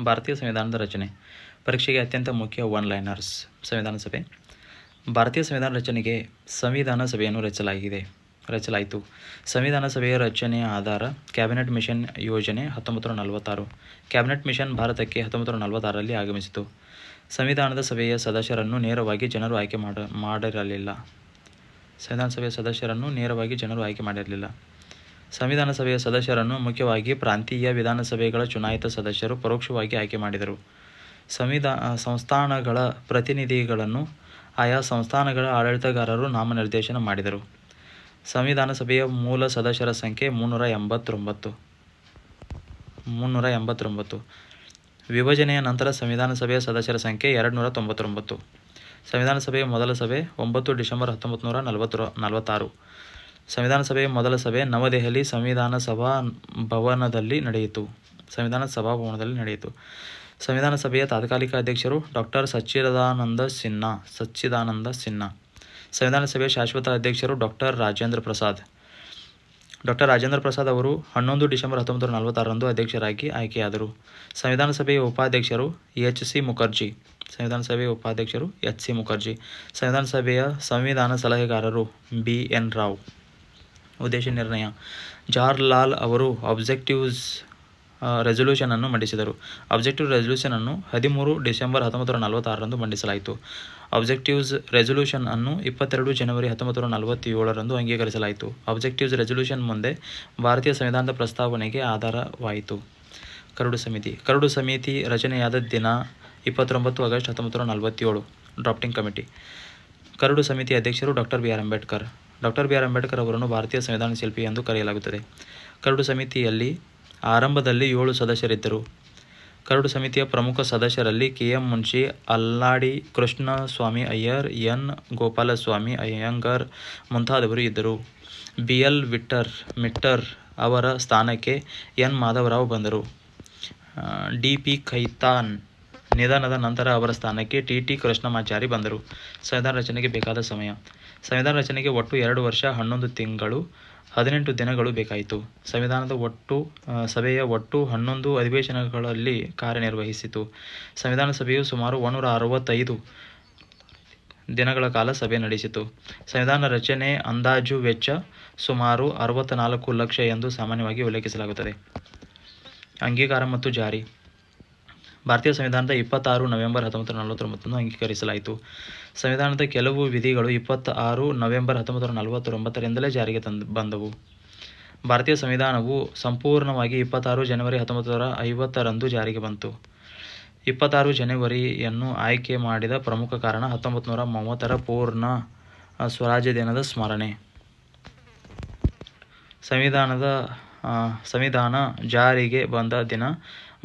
ಭಾರತೀಯ ಸಂವಿಧಾನದ ರಚನೆ. ಪರೀಕ್ಷೆಗೆ ಅತ್ಯಂತ ಮುಖ್ಯ ಒನ್ ಲೈನರ್ಸ್. ಸಂವಿಧಾನ ಸಭೆ. ಭಾರತೀಯ ಸಂವಿಧಾನ ರಚನೆಗೆ ಸಂವಿಧಾನ ಸಭೆಯನ್ನು ರಚಿಸಲಾಯಿತು. ಸಂವಿಧಾನ ಸಭೆಯ ರಚನೆಯ ಆಧಾರ ಕ್ಯಾಬಿನೆಟ್ ಮಿಷನ್ ಯೋಜನೆ 1946. ಕ್ಯಾಬಿನೆಟ್ ಮಿಷನ್ ಭಾರತಕ್ಕೆ 1946ರಲ್ಲಿ ಆಗಮಿಸಿತು. ಸಂವಿಧಾನದ ಸಭೆಯ ಸದಸ್ಯರನ್ನು ನೇರವಾಗಿ ಜನರು ಆಯ್ಕೆ ಮಾಡಿರಲಿಲ್ಲ. ಸಂವಿಧಾನ ಸಭೆಯ ಸದಸ್ಯರನ್ನು ಮುಖ್ಯವಾಗಿ ಪ್ರಾಂತೀಯ ವಿಧಾನಸಭೆಗಳ ಚುನಾಯಿತ ಸದಸ್ಯರು ಪರೋಕ್ಷವಾಗಿ ಆಯ್ಕೆ ಮಾಡಿದರು. ಸಂಸ್ಥಾನಗಳ ಪ್ರತಿನಿಧಿಗಳನ್ನು ಆಯಾ ಸಂಸ್ಥಾನಗಳ ಆಡಳಿತಗಾರರು ನಾಮನಿರ್ದೇಶನ ಮಾಡಿದರು. ಸಂವಿಧಾನ ಸಭೆಯ ಮೂಲ ಸದಸ್ಯರ ಸಂಖ್ಯೆ 389. ವಿಭಜನೆಯ ನಂತರ ಸಂವಿಧಾನ ಸಭೆಯ ಸದಸ್ಯರ ಸಂಖ್ಯೆ 299. ಸಂವಿಧಾನ ಸಭೆಯ ಮೊದಲ ಸಭೆ 9 ಡಿಸೆಂಬರ್ 1946. ಸಂವಿಧಾನ ಸಭೆಯ ಮೊದಲ ಸಭೆ ನವದೆಹಲಿ ಸಂವಿಧಾನ ಸಭಾಭವನದಲ್ಲಿ ನಡೆಯಿತು. ಸಂವಿಧಾನ ಸಭೆಯ ತಾತ್ಕಾಲಿಕ ಅಧ್ಯಕ್ಷರು ಡಾಕ್ಟರ್ ಸಚ್ಚಿದಾನಂದ ಸಿನ್ಹಾ. ಸಂವಿಧಾನ ಸಭೆಯ ಶಾಶ್ವತ ಅಧ್ಯಕ್ಷರು ಡಾಕ್ಟರ್ ರಾಜೇಂದ್ರ ಪ್ರಸಾದ್ ಅವರು 11 ಡಿಸೆಂಬರ್ 1946ರಂದು ಅಧ್ಯಕ್ಷರಾಗಿ ಆಯ್ಕೆಯಾದರು. ಸಂವಿಧಾನ ಸಭೆಯ ಉಪಾಧ್ಯಕ್ಷರು ಎಚ್ ಸಿ ಮುಖರ್ಜಿ. ಸಂವಿಧಾನ ಸಭೆಯ ಸಂವಿಧಾನ ಸಲಹೆಗಾರರು ಬಿ ಎನ್ ರಾವ್. ಉದ್ದೇಶ ನಿರ್ಣಯ. ಜವಾಹರ್ಲಾಲ್ ಅವರು ಆಬ್ಜೆಕ್ಟಿವ್ಸ್ ರೆಸಲ್ಯೂಷನ್ ಅನ್ನು ಮಂಡಿಸಿದರು. ಆಬ್ಜೆಕ್ಟಿವ್ ರೆಸಲ್ಯೂಷನ್ ಅನ್ನು 13 ಡಿಸೆಂಬರ್ 1946ರಂದು ಮಂಡಿಸಲಾಯಿತು. ಆಬ್ಜೆಕ್ಟಿವ್ಸ್ ರೆಸಲ್ಯೂಷನ್ ಅನ್ನು 22 ಜನವರಿ 1947ರಂದು ಅಂಗೀಕರಿಸಲಾಯಿತು. ಆಬ್ಜೆಕ್ಟಿವ್ಸ್ ರೆಸಲ್ಯೂಷನ್ ಮುಂದೆ ಭಾರತೀಯ ಸಂವಿಧಾನದ ಪ್ರಸ್ತಾವನೆಗೆ ಆಧಾರವಾಯಿತು. ಕರಡು ಸಮಿತಿ ರಚನೆಯಾದ ದಿನ 29 ಆಗಸ್ಟ್ 1947. Drafting committee. ಕರಡು ಸಮಿತಿ ಅಧ್ಯಕ್ಷರು doctor B R Ambedkar. Doctor B R Ambedkar ಅವರನ್ನು ಭಾರತೀಯ ಸಂವಿಧಾನ ಶಿಲ್ಪಿ ಎಂದು ಕರೆಯಲಾಗುತ್ತದೆ. ಕರಡು ಸಮಿತಿಯಲ್ಲಿ ಆರಂಭದಲ್ಲಿ 7 ಸದಸ್ಯರಿದ್ದರು. ಕರಡು ಸಮಿತಿಯ ಪ್ರಮುಖ ಸದಸ್ಯರಲ್ಲಿ ಕೆ ಎಂ ಮುನ್ಷಿ, ಅಲ್ಲಾಡಿ ಕೃಷ್ಣಸ್ವಾಮಿ ಅಯ್ಯರ್, ಎನ್ ಗೋಪಾಲಸ್ವಾಮಿ ಅಯ್ಯಂಗಾರ್ ಮುಂತಾದವರು ಇದ್ದರು. ಬಿ ಎಲ್ ಮಿಟ್ಟರ್ ಅವರ ಸ್ಥಾನಕ್ಕೆ ಎನ್ ಮಾಧವರಾವ್ ಬಂದರು. ಡಿ ಪಿ ಖೈತಾನ್ ನಿಧನದ ನಂತರ ಅವರ ಸ್ಥಾನಕ್ಕೆ ಟಿ ಟಿ ಕೃಷ್ಣಮಾಚಾರಿ ಬಂದರು. ಸಂವಿಧಾನ ರಚನೆಗೆ ಬೇಕಾದ ಸಮಯ. ಸಂವಿಧಾನ ರಚನೆಗೆ ಒಟ್ಟು 2 ವರ್ಷ 11 ತಿಂಗಳು 18 ದಿನಗಳು ಬೇಕಾಯಿತು. ಸಭೆಯ ಒಟ್ಟು 11 ಅಧಿವೇಶನಗಳಲ್ಲಿ ಕಾರ್ಯನಿರ್ವಹಿಸಿತು. ಸಂವಿಧಾನ ಸಭೆಯು ಸುಮಾರು 165 ದಿನಗಳ ಕಾಲ ಸಭೆ ನಡೆಸಿತು. ಸಂವಿಧಾನ ರಚನೆ ಅಂದಾಜು ವೆಚ್ಚ ಸುಮಾರು 64 ಲಕ್ಷ ಎಂದು ಸಾಮಾನ್ಯವಾಗಿ ಉಲ್ಲೇಖಿಸಲಾಗುತ್ತದೆ. ಅಂಗೀಕಾರ ಮತ್ತು ಜಾರಿ. ಭಾರತೀಯ ಸಂವಿಧಾನದ 26 ನವೆಂಬರ್ 1949 ಅಂಗೀಕರಿಸಲಾಯಿತು. ಸಂವಿಧಾನದ ಕೆಲವು ವಿಧಿಗಳು 26 ನವೆಂಬರ್ 1949ರಿಂದಲೇ ಜಾರಿಗೆ ಬಂದವು. ಭಾರತೀಯ ಸಂವಿಧಾನವು ಸಂಪೂರ್ಣವಾಗಿ 26 ಜನವರಿ 1950ರಂದು ಜಾರಿಗೆ ಬಂತು. 26 ಜನವರಿಯನ್ನು ಆಯ್ಕೆ ಮಾಡಿದ ಪ್ರಮುಖ ಕಾರಣ 1930ರ ಪೂರ್ಣ ಸ್ವರಾಜ್ಯ ದಿನದ ಸ್ಮರಣೆ. ಸಂವಿಧಾನ ಜಾರಿಗೆ ಬಂದ ದಿನ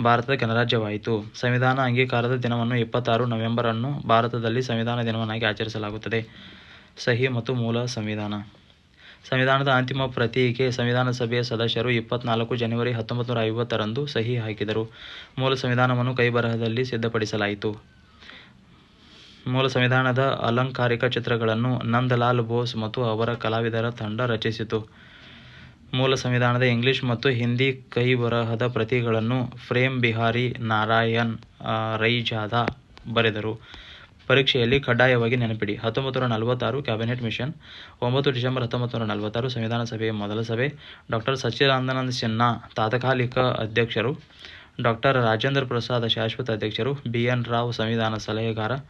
ಭಾರತದ ಗಣರಾಜ್ಯವಾಯಿತು. ಸಂವಿಧಾನ ಅಂಗೀಕಾರದ ದಿನವನ್ನು 26 ನವೆಂಬರ್ ಅನ್ನು ಭಾರತದಲ್ಲಿ ಸಂವಿಧಾನ ದಿನವನ್ನಾಗಿ ಆಚರಿಸಲಾಗುತ್ತದೆ. ಸಹಿ ಮತ್ತು ಮೂಲ ಸಂವಿಧಾನ. ಸಂವಿಧಾನದ ಅಂತಿಮ ಪ್ರತಿಗೆ ಸಂವಿಧಾನ ಸಭೆಯ ಸದಸ್ಯರು 24 ಜನವರಿ 1950ರಂದು ಸಹಿ ಹಾಕಿದರು. ಮೂಲ ಸಂವಿಧಾನವನ್ನು ಕೈಬರಹದಲ್ಲಿ ಸಿದ್ಧಪಡಿಸಲಾಯಿತು. ಮೂಲ ಸಂವಿಧಾನದ ಅಲಂಕಾರಿಕ ಚಿತ್ರಗಳನ್ನು ನಂದಲಾಲ್ ಬೋಸ್ ಮತ್ತು ಅವರ ಕಲಾವಿದರ ತಂಡ ರಚಿಸಿತು. ಮೂಲ ಸಂವಿಧಾನದ ಇಂಗ್ಲಿಷ್ ಮತ್ತು ಹಿಂದಿ ಕೈಬರಹದ ಪ್ರತಿಗಳನ್ನು ಪ್ರೇಮ್ ಬಿಹಾರಿ ನಾರಾಯಣ್ ರೈಜಾದಾ ಬರೆದರು. ಪರೀಕ್ಷೆಯಲ್ಲಿ ಕಡ್ಡಾಯವಾಗಿ ನೆನಪಿಡಿ. 1946 ಕ್ಯಾಬಿನೆಟ್ ಮಿಷನ್. 9 ಡಿಸೆಂಬರ್ 1946 ಸಂವಿಧಾನ ಸಭೆಯ ಮೊದಲ ಸಭೆ. ಡಾಕ್ಟರ್ ಸಚ್ಚಿದಾನಂದ ಸಿನ್ಹಾ ತಾತ್ಕಾಲಿಕ ಅಧ್ಯಕ್ಷರು. ಡಾಕ್ಟರ್ ರಾಜೇಂದ್ರ ಪ್ರಸಾದ್ ಶಾಶ್ವತ ಅಧ್ಯಕ್ಷರು. ಬಿ ಎನ್ ರಾವ್ ಸಂವಿಧಾನ ಸಲಹೆಗಾರರು.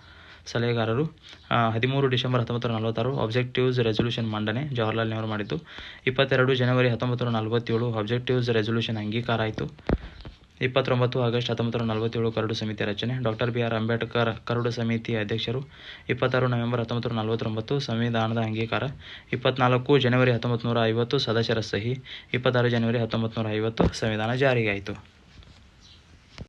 13 ಡಿಸೆಂಬರ್ 1946 ಆಬ್ಜೆಕ್ಟಿವ್ಸ್ ರೆಸಲ್ಯೂಷನ್ ಮಂಡನೆ ಜವಾಹರ್ಲಾಲ್ ನೆಹರು ಮಾಡಿದ್ದು. 22 ಜನವರಿ 1947 ಆಬ್ಜೆಕ್ಟಿವ್ಸ್ ರೆಸಲ್ಯೂಷನ್ ಅಂಗೀಕಾರ ಆಯಿತು. 29 ಆಗಸ್ಟ್ 1947 ಕರಡು ಸಮಿತಿ ರಚನೆ. Doctor B R Ambedkar curd ಸಮಿತಿಯ ಅಧ್ಯಕ್ಷರು. 26 ನವೆಂಬರ್ 1949 ಸಂವಿಧಾನದ ಅಂಗೀಕಾರ. 24 ಜನವರಿ 1950 ಸದಸ್ಯರ ಸಹಿ. 26 ಜನವರಿ 1950 ಸಂವಿಧಾನ ಜಾರಿಗೆ ಆಯಿತು.